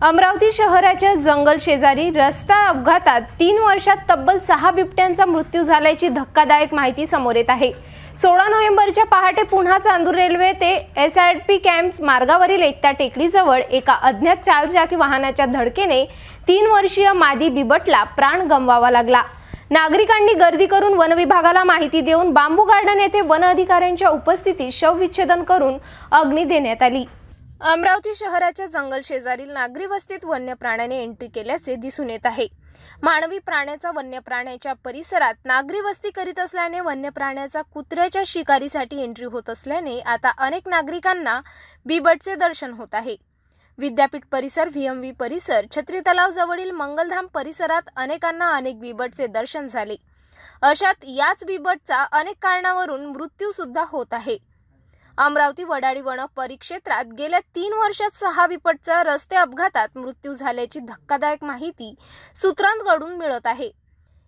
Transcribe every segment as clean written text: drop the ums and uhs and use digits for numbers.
अमरावती शहराच्या जंगल शेजारी रस्ता अपघातात 3 वर्षात तब्बल 6 बिबट्यांचा मृत्यू झाल्याची धक्कादायक माहिती समोर येत आहे। 16 नोव्हेंबरच्या पहाटे पुन्हा चांदूर रेल्वे ते एसआरपी कॅम्प मार्गावरील एकता टेकडीजवळ एका अज्ञात चारचाकी वाहनाच्या धडकेने 3 वर्षीय मादी बिबटला प्राण गमवावा लागला। नागरिकांनी गर्दी करून वन विभागाला माहिती देऊन बांबू गार्डन येथे वन अधिकाऱ्यांच्या उपस्थितीत शवविच्छेदन करून अग्नी देण्यात आली। अमरावती शहराच्या जंगल शेजारील नागरी वस्तीत वन्य प्राण्याने एंट्री केल्याचे दिसून येत आहे। मानवी प्राण्याचा वन्य प्राण्याच्या परिसरात नागरी वस्ती करीत असल्याने वन्य प्राण्याचा कुत्र्याच्या शिकारीसाठी एंट्री होत असल्याने आता अनेक नागरिकांना बिबटचे दर्शन होत आहे। विद्यापीठ परिसर, व्हीएमव्ही परिसर, छत्री तलाव जवळील मंगलधाम परिसरात अनेकांना अनेक बिबटचे दर्शन झाले। अशात याच बिबटचा अनेक कारणावरून मृत्यू सुद्धा होत आहे। अमरावती वडाळी वन परिक्षेत्रात गेल्या 3 वर्षात 6 बिबटचा रस्ते अपघातात मृत्यू झाल्याची धक्कादायक माहिती सूत्रांकडून मिळत आहे।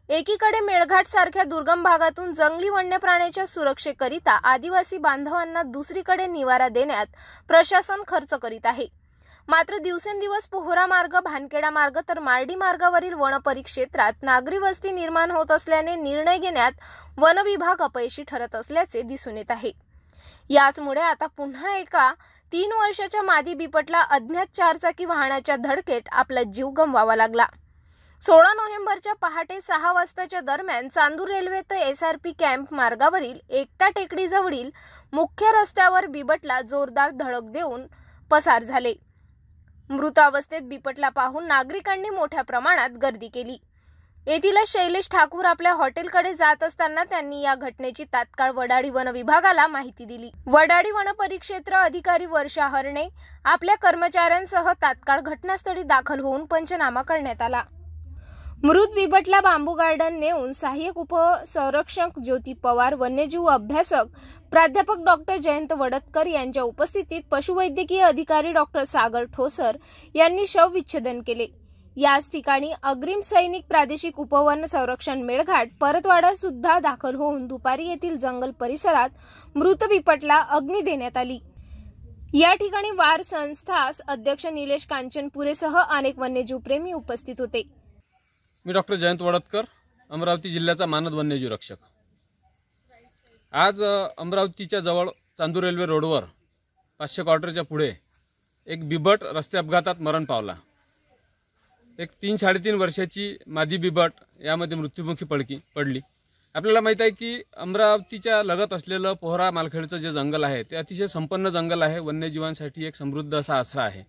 एकीकडे मेळघाट सारख्या दुर्गम भागातून जंगली वन्य प्राण्याच्या सुरक्षेकरिता आदिवासी बांधवांना दुसरीकडे निवारा देण्यात प्रशासन खर्च करीत आहे। मात्र दिवसेंदिवस पोहरा मार्ग, भानखेडा मार्ग तर मार्डी मार्गावरील वन परिक्षेत्रात नागरी वस्ती निर्माण होत असल्याने निर्णय घेण्यात वन विभाग अपयशी ठरत असल्याचे दिसून येत आहे। याचमुळे आता पुन्हा एका 3 वर्षाच्या मादी बिबटला अज्ञात चारचाकी वाहनाच्या धडकेत आपला जीव गमवावा लागला। 16 नोव्हेंबरच्या पहाटे 6 वाजताच्या दरम्यान चांदूर रेल्वे ते एसआरपी कॅम्प मार्गावरील एकटा टेकडीजवळील मुख्य रस्त्यावर बिबटला जोरदार धडक देऊन पसार झाले। मृत अवस्थेत बिबटला पाहून नागरिकांनी मोठ्या प्रमाणात गर्दी केली। येथील शैलेश ठाकूर आपल्या हॉटेलकडे जात असताना त्यांनी या घटनेची तात्काळ वडाळी वन विभागाला माहिती दिली। वडाळी वन परिक्षेत्र अधिकारी वर्षा हरणे आपल्या कर्मचाऱ्यांसह तात्काळ घटनास्थळी दाखल होऊन पंचनामा करण्यात आला। मृत बिबटला बांबू गार्डन नेऊन सहाय्यक उपसंरक्षक ज्योती पवार, वन्यजीव अभ्यासक प्राध्यापक डॉक्टर जयंत वडतकर यांच्या उपस्थितीत पशुवैद्यकीय अधिकारी डॉक्टर सागर ठोसर यांनी शवविच्छेदन केले। याच ठिकाणी अग्रिम सैनिक प्रादेशिक उपवन संरक्षण मेळघाट परतवाडा सुद्धा दाखल होऊन दुपारी येथील जंगल परिसरात मृत बिबटला अग्नी देण्यात आली। या ठिकाणी वार संस्था अध्यक्ष निलेश कांचनपुरेसह अनेक वन्यजीव प्रेमी उपस्थित होते। मी डॉक्टर जयंत वडतकर, अमरावती जिल्ह्याचा मानद वन्यजीव रक्षक। आज अमरावतीच्या जवळ चांदूर रेल्वे रोडवर 500 क्वार्टरच्या पुढे एक बिबट रस्ते अपघातात मरण पावला। एक 3-3.5 वर्षाची मादी बिबट यामध्ये मृत्युमुखी पडली। आपल्याला माहित आहे की अमरावतीच्या लगत असलेलं पोहरा मालखेडचं जे जंगल आहे ते अतिशय संपन्न जंगल आहे, वन्यजीवांसाठी एक समृद्ध असा आसरा आहे।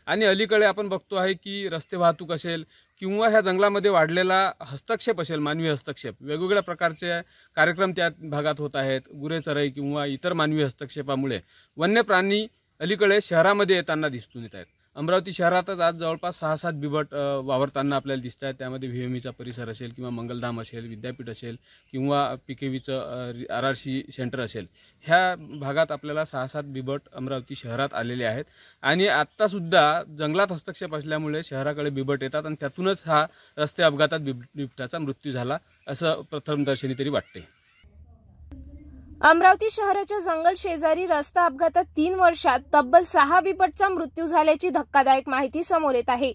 आणि अलीकडे आपण बघतो आहे की रस्ते वाहतूक असेल किंवा ह्या जंगलामध्ये वाढलेला हस्तक्षेप असेल, मानवी हस्तक्षेप, वेगवेगळ्या प्रकारचे कार्यक्रम त्या भागात होत आहेत। गुरेचराई किंवा इतर मानवी हस्तक्षेपामुळे वन्य प्राणी अलीकडे शहरामध्ये येताना दिसून येत आहेत। अमरावती शहरातच आज जवळपास 6-7 बिबट वावरताना आपल्याला दिसत आहेत। त्यामध्ये व्हीएमईचा परिसर असेल किंवा मंगलधाम असेल, विद्यापीठ असेल किंवा पीकेव्हीचं आरआरसी सेंटर असेल, ह्या भागात आपल्याला 6-7 बिबट अमरावती शहरात आलेले आहेत। आणि आत्ता सुद्धा जंगलात हस्तक्षेप असल्यामुळे शहराकडे बिबट येतात आणि त्यातूनच हा रस्ते अपघातात बिबटाचा मृत्यू झाला असं प्रथमदर्शनी तरी वाटते। अमरावती शहराच्या जंगल शेजारी रस्ता अपघातात 3 वर्षात तब्बल 6 बिबटचा मृत्यू झाल्याची धक्कादायक माहिती समोर येत आहे।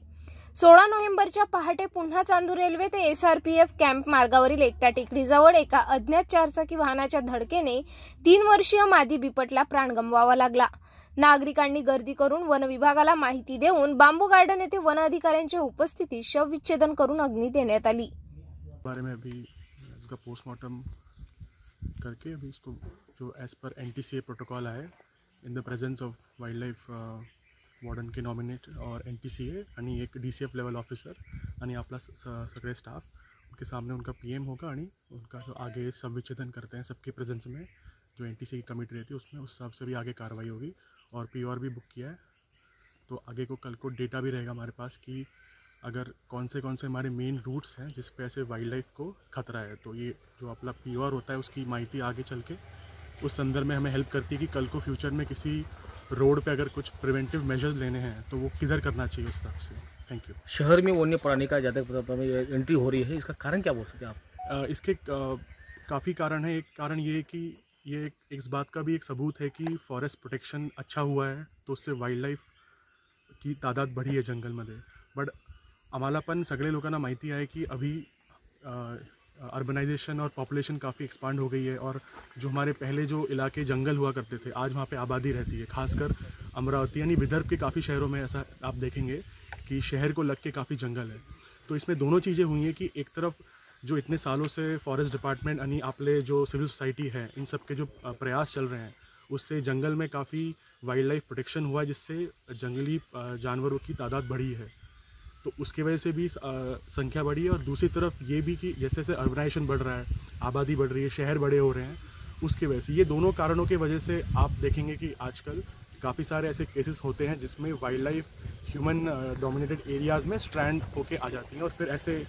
16 नोव्हेंबरच्या पहाटे पुन्हा चांदूर रेल्वे ते एसआरपीएफ कॅम्प मार्गावरील एकटा टेकडीजवळ एका अज्ञात चारचाकी वाहनाच्या धडकेने 3 वर्षीय मादी बिबटला प्राण गमवावा लागला। नागरिकांनी गर्दी करून वन विभागाला माहिती देऊन बांबू गार्डन येथे वन अधिकाऱ्यांच्या उपस्थितीत शवविच्छेदन करून अग्नी देण्यात आली। करके अभी इसको जो एज पर NTCA प्रोटोकॉल है in the presence of wild life warden K nominate और NTCA आणि एक DCF लेवल ऑफिसर आणि आपला सगळे स्टाफ उनके सामने उनका PM होगा आणि उनका जो आगे शवविच्छेदन करते हैं सबके प्रेजेंस में जो NTCA की कमेटी रहती है उसमें उस हिसाब से भी आगे कार्रवाई होगी। और PR भी बुक किया है, तो आगे को कल को डेटा भी रहेगा हमारे पास कि अगर कौन से हमारे मेन रूट्स हैं जिस पे ऐसे वाइल्ड लाइफ को खतरा है, तो ये जो अपना PR होता है उसकी माहिती आगे चल के उस संदर्भ में हमें हेल्प करती है कि कल को फ्यूचर में किसी रोड पे अगर कुछ प्रिवेंटिव मेजर्स लेने हैं तो वो किधर करना चाहिए उस हिसाब से। Thank you. शहर में वन्य प्राणी का ज़्यादा एंट्री हो रही है, इसका कारण क्या बोल सकते हैं आप? इसके काफ़ी कारण है। एक कारण ये है कि ये इस बात का भी एक सबूत है कि फॉरेस्ट प्रोटेक्शन अच्छा हुआ है, तो उससे वाइल्ड लाइफ की तादाद बढी आहे जंगलमध्ये. बट आम्हाला पण सगळे लोकांना माहिती आहे की अभी अर्बनाइजेशन और पॉपुलेशन काफ़ी एक्सपांड हो गई है, और जो हमारे पहले जो इलाके जंगल हुआ करते थे आज वहाँ पे आबादी रहती है. खासकर अमरावती यानी विदर्भ के काफ़ी शहरों में ऐसा आप देखेंगे कि शहर को लग के काफ़ी जंगल है. तो इसमें दोनों चीज़ें हुई हैं कि एक तरफ जो इतने सालों से फॉरेस्ट डिपार्टमेंट यानी आपले जो सिविल सोसाइटी है इन सब के जो प्रयास चल रहे हैं उससे जंगल में काफ़ी वाइल्ड लाइफ प्रोटेक्शन हुआ, जिससे जंगली जानवरों की तादाद बढ़ी है. तो उसकी वजह से भी संख्या बढ़ी है. और दूसरी तरफ ये भी कि जैसे जैसे अर्बनाइजेशन बढ़ रहा है, आबादी बढ़ रही है, शहर बड़े हो रहे हैं, उसकी वजह से ये दोनों कारणों की वजह से आप देखेंगे कि आजकल काफ़ी सारे ऐसे केसेस होते हैं जिसमें wild life human dominated areas में स्ट्रैंड होके आ जाती हैं, और फिर ऐसे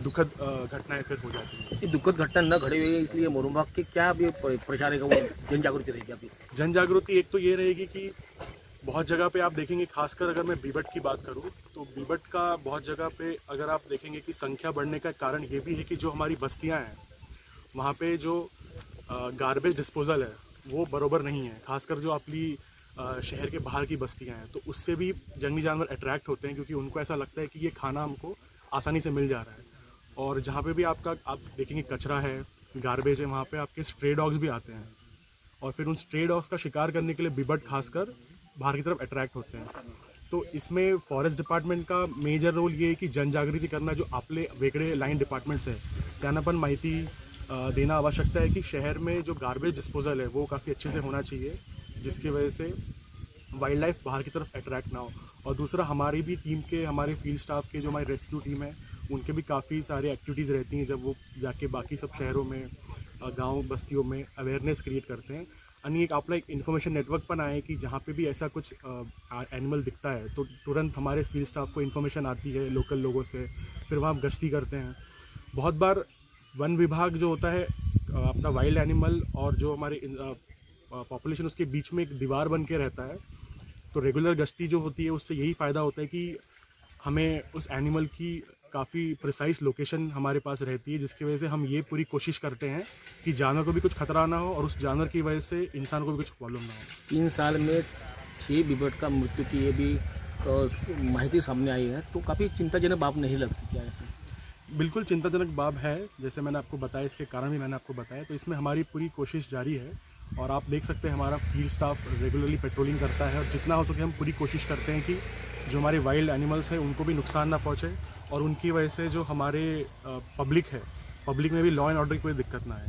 दुखद घटनाएं फिर हो जाती हैं. ये दुखद घटना न घटे हुए इसलिए मोरम बाग के क्या अभी प्रचार रहेगा, वो जन जागृति रहेगी अभी? जन जागृति एक तो ये रहेगी कि बहुत जगह पे आप देखेंगे, खासकर अगर मैं बीबट की बात करूं तो बीबट का बहुत जगह पे अगर आप देखेंगे कि संख्या बढ़ने का कारण ये भी है कि जो हमारी बस्तियां हैं वहाँ पे जो गार्बेज डिस्पोजल है वो बरोबर नहीं है. खासकर जो अपनी शहर के बाहर की बस्तियां हैं तो उससे भी जंगली जानवर अट्रैक्ट होते हैं, क्योंकि उनको ऐसा लगता है कि ये खाना हमको आसानी से मिल जा रहा है. और जहाँ पे भी आप देखेंगे कचरा है, गार्बेज है, वहाँ पे आपके स्ट्रे डॉग्स भी आते हैं, और फिर उन स्ट्रे डॉग्स का शिकार करने के लिए बीबट खासकर बाहर की तरफ अट्रैक्ट होते हैं. तो इसमें फॉरेस्ट डिपार्टमेंट का मेजर रोल ये है कि जन जागृति करना. जो आपले वेगळे लाइन डिपार्टमेंट्स है त्यांना पण माहिती देना आवश्यकता है कि शहर में जो गार्बेज डिस्पोजल है वो काफ़ी अच्छे से होना चाहिए, जिसकी वजह से वाइल्ड लाइफ बाहर की तरफ अट्रैक्ट ना हो. और दूसरा हमारी भी टीम के, हमारे फील्ड स्टाफ के जो हमारी रेस्क्यू टीम है उनके भी काफ़ी सारी एक्टिविटीज़ रहती हैं जब वो जाके बाकी सब शहरों में, गांव बस्तियों में अवेयरनेस क्रिएट करते हैं. आणि एक आपला एक इन्फॉर्मेशन नेटवर्क पण आहे कि जहाँ पे भी ऐसा कुछ एनिमल दिखता है तो तुरंत हमारे फील्ड स्टाफ को इन्फॉर्मेशन आती है लोकल लोगों से, फिर वहाँ गश्ती करते हैं. बहुत बार वन विभाग जो होता है अपना वाइल्ड एनिमल और जो हमारे पॉपुलेशन उसके बीच में एक दीवार बन के रहता है. तो रेगुलर गश्ती जो होती है उससे यही फ़ायदा होता है कि हमें उस एनिमल की काफ़ी प्रिसाइज लोकेशन हमारे पास रहती है, जिसकी वजह से हम ये पूरी कोशिश करते हैं कि जानवर को भी कुछ खतरा ना हो और उस जानवर की वजह से इंसान को भी कुछ प्रॉब्लम ना हो. 3 साल में 6 बीबट का मृत्यु की ये भी माहिती सामने आई है, तो काफ़ी चिंताजनक बात नहीं लगती क्या ऐसा? बिल्कुल चिंताजनक बात है, जैसे मैंने आपको बताया, इसके कारण भी मैंने आपको बताया. तो इसमें हमारी पूरी कोशिश जारी है, और आप देख सकते हैं हमारा फील्ड स्टाफ रेगुलरली पेट्रोलिंग करता है, और जितना हो सके हम पूरी कोशिश करते हैं कि जो हमारे वाइल्ड एनिमल्स हैं उनको भी नुकसान ना पहुँचे, और उनकी वजह से जो हमारे पब्लिक है, पब्लिक में भी लॉ एंड ऑर्डर की कोई दिक्कत ना आए.